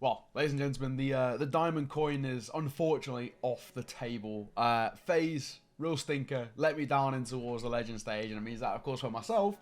Well, ladies and gentlemen, the diamond coin is unfortunately off the table. FaZe, real stinker, let me down in towards the legend stage, and it means that, of course, for myself,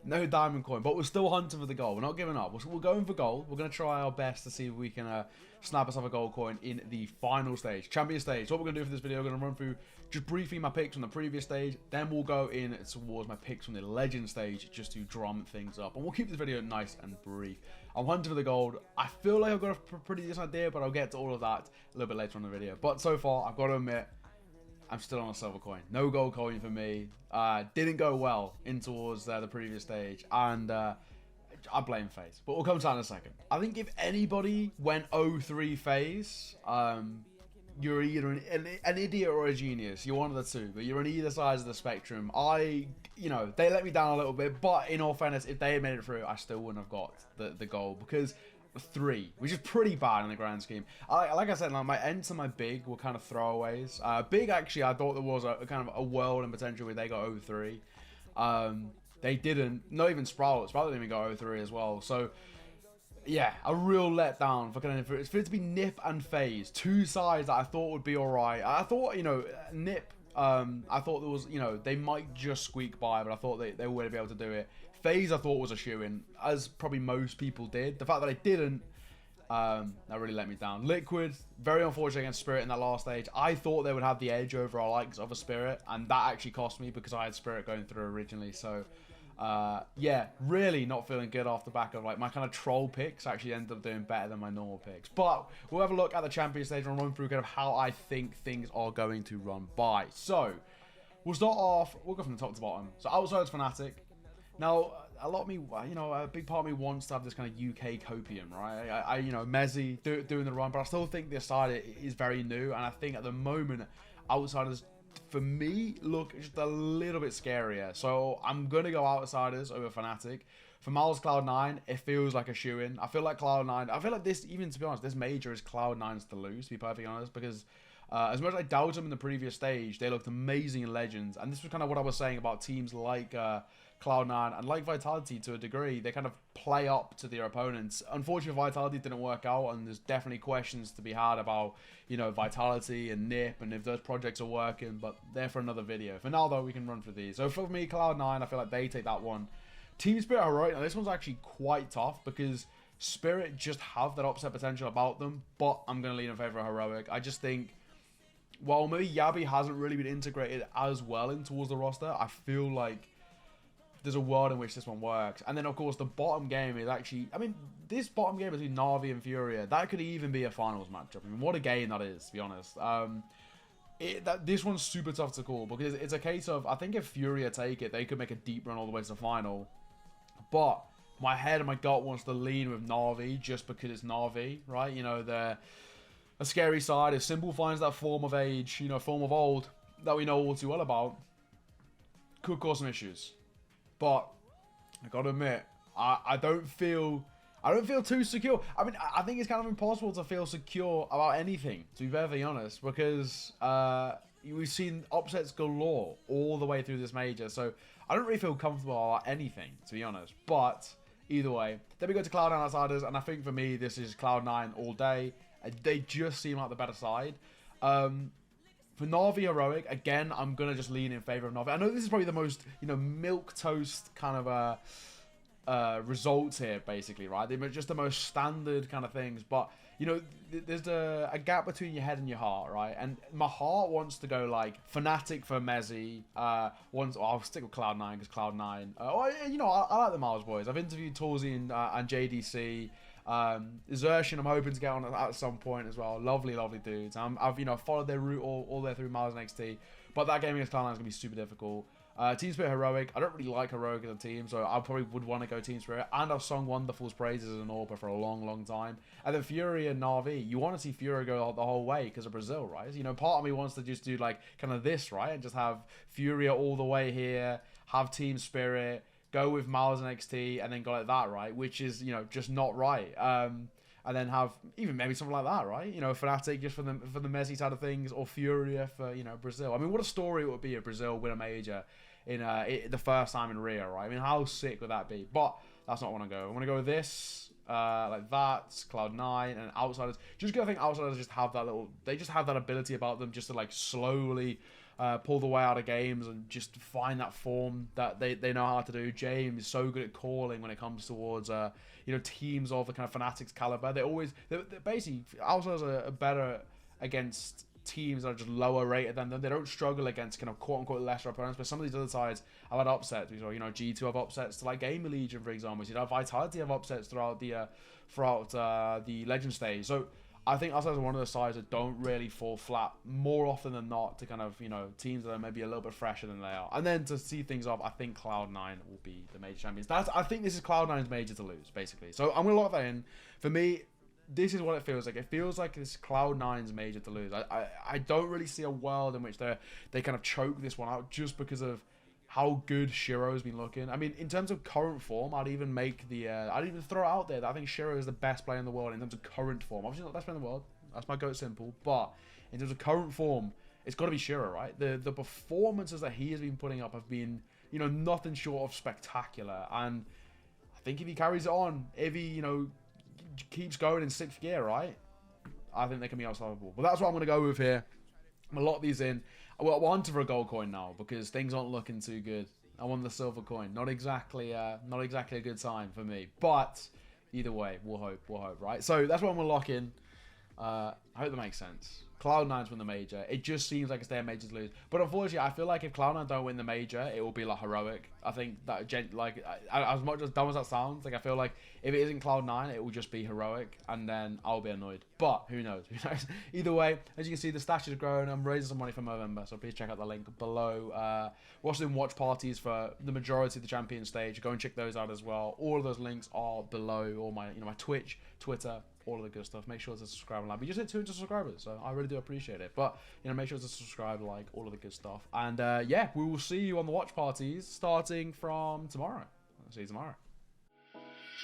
no diamond coin. But we're still hunting for the gold. We're not giving up. We're going for gold. We're going to try our best to see if we can snap ourselves a gold coin in the final stage, champion stage. So what we're going to do for this video, we're going to run through just briefly my picks from the previous stage. Then we'll go in towards my picks from the legend stage just to drum things up. And we'll keep this video nice and brief. I'm hunting for the gold. I feel like I've got a pretty decent idea, but I'll get to all of that a little bit later on in the video. But so far, I've got to admit, I'm still on a silver coin. No gold coin for me. Didn't go well in towards the previous stage. And I blame FaZe. But we'll come to that in a second. I think if anybody went 0-3 FaZe, you're either an idiot or a genius. You're one of the two. But you're on either side of the spectrum. You know, they let me down a little bit. But in all fairness, if they had made it through, I still wouldn't have got the goal. Because 3, which is pretty bad in the grand scheme. Like I said, like my ends and my big were kind of throwaways. Big, actually, I thought there was a kind of a world and potential where they got 0-3. They didn't. Not even Sprout. Sprout didn't even go 0-3 as well. So, yeah, a real letdown for it to be Nip and FaZe. Two sides that I thought would be alright. I thought, you know, Nip, I thought there was, you know, they might just squeak by, but I thought they would be able to do it. FaZe I thought was a shoo-in, as probably most people did. The fact that I didn't, that really let me down. Liquid, very unfortunate against Spirit in that last stage. I thought they would have the edge over our likes of a Spirit, and that actually cost me because I had Spirit going through originally. So, yeah, really not feeling good off the back of like my kind of troll picks actually ended up doing better than my normal picks. But we'll have a look at the champion stage and run through kind of how I think things are going to run by. So, we'll start off, we'll go from the top to bottom. So, Outside's Fnatic. Now, a lot of me, you know, a big part of me wants to have this kind of UK copium, right? You know, Mezzy doing the run, but I still think this side is very new, and I think at the moment, Outsiders, for me, look just a little bit scarier. So I'm going to go Outsiders over Fnatic. For Miles Cloud9, it feels like a shoo-in. I feel like Cloud9, I feel like this, even to be honest, this major is Cloud9's to lose, to be perfectly honest, because as much as I doubted them in the previous stage, they looked amazing in Legends, and this was kind of what I was saying about teams like Cloud9 and like Vitality to a degree. They kind of play up to their opponents. Unfortunately, Vitality didn't work out, and there's definitely questions to be had about, you know, Vitality and Nip and if those projects are working, but they're for another video. For now, though, we can run through these. So for me, Cloud9, I feel like they take that one. Team Spirit Heroic, now this one's actually quite tough because Spirit just have that upset potential about them, but I'm going to lean in favor of Heroic. I just think, while maybe Yabi hasn't really been integrated as well in towards the roster, I feel like there's a world in which this one works. And then, of course, the bottom game is actually, I mean, this bottom game between Na'Vi and Furia, that could even be a finals matchup. I mean, what a game that is, to be honest. This one's super tough to call because it's a case of, I think if Furia take it, they could make a deep run all the way to the final. But my head and my gut wants to lean with Na'Vi just because it's Na'Vi, right? You know, they're a scary side. If Simple finds that form of age, you know, form of old that we know all too well about, could cause some issues. But I gotta admit, I don't feel too secure. I mean, I think it's kind of impossible to feel secure about anything, to be very honest, because we've seen upsets galore all the way through this major. So I don't really feel comfortable about anything, to be honest. But either way, then we go to Cloud9 Outsiders, and I think for me, this is Cloud9 all day. They just seem like the better side. For Na'Vi Heroic, again, I'm going to just lean in favor of Na'Vi. I know this is probably the most, you know, milquetoast kind of results here, basically, right? They're just the most standard kind of things. But, you know, there's a gap between your head and your heart, right? And my heart wants to go, like, Fnatic for Mezzy. I'll stick with Cloud9 because Cloud9. You know, I like the Miles boys. I've interviewed Torzy and JDC. Xertion, I'm hoping to get on at some point as well. Lovely dudes. I've you know followed their route all the way through Miles and XT, but that game against Cloud9 is gonna be super difficult. Team Spirit Heroic, I don't really like Heroic as a team, so I probably would want to go Team Spirit, and I've sung Wonderful's praises as an AWPer for a long time. And then Fury and Na'Vi, you want to see Fury go the whole way because of Brazil, right? You know, part of me wants to just do like kind of this, right, and just have Fury all the way here, have Team Spirit, go with Miles and XT, and then go like that, right? Which is, you know, just not right. And then have even maybe something like that, right? You know, Fnatic just for the Messi side of things, or Furia for, you know, Brazil. I mean, what a story it would be if Brazil win a major in the first time in Rio, right? I mean, how sick would that be? But that's not what I want to go. I want to go with this. like that, Cloud9 and Outsiders. Just because I think Outsiders just have that they just have that ability about them just to like slowly pull the way out of games and just find that form that they know how to do. James is so good at calling when it comes towards teams of the kind of Fanatics caliber. They're basically Outsiders are better against teams that are just lower rated than them. They don't struggle against kind of quote unquote lesser opponents, but some of these other sides have had upsets. We saw, G2 have upsets to like Gamer Legion, for example. You know, Vitality have upsets throughout the Legend stage. So I think us as one of the sides that don't really fall flat more often than not to kind of, teams that are maybe a little bit fresher than they are. And then to see things off, I think Cloud9 will be the major champions. I think this is Cloud9's major to lose, basically. So I'm going to lock that in. For me, this is what it feels like. It feels like it's Cloud9's major to lose. I don't really see a world in which they kind of choke this one out just because of how good Shiro's been looking. I mean, in terms of current form, I'd even throw it out there that I think Shiro is the best player in the world in terms of current form. Obviously not the best player in the world. That's my goat simple. But in terms of current form, it's got to be Shiro, right? The performances that he has been putting up have been, nothing short of spectacular. And I think if he carries it on, if he, keeps going in 6th gear, right? I think they can be unstoppable. But that's what I'm going to go with here. I'm going to lock these in. I want for a gold coin now because things aren't looking too good. I want the silver coin. Not exactly a good sign for me. But either way, we'll hope, right? So that's what I'm going to lock in. I hope that makes sense. Cloud9's win the major. It just seems like it's their major to lose. But unfortunately, I feel like if Cloud9 don't win the major, it will be like heroic. I think that as much as dumb as that sounds, like I feel like if it isn't Cloud9, it will just be heroic, and then I'll be annoyed. But who knows? Either way, as you can see, the stash is growing. I'm raising some money for November, so please check out the link below. We're also doing watch parties for the majority of the champion stage. Go and check those out as well. All of those links are below. All my my Twitch, Twitter, all of the good stuff. Make sure to subscribe and like. We just hit 200 subscribers, so I really do appreciate it. But make sure to subscribe, like, all of the good stuff. And yeah, we will see you on the watch parties starting from tomorrow. I'll see you tomorrow.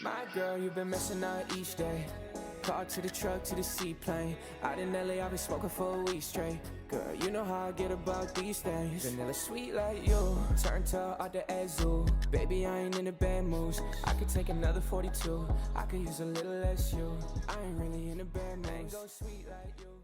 My girl, you've been missing out each day. Car to the truck to the seaplane. Out in LA, I've been smoking for a week straight. Girl, you know how I get about these things. Vanilla sweet like you. Turn to out the Azu. Baby, I ain't in the bad moves. I could take another 42. I could use a little less you. I ain't really in the bad moves. Go sweet like you.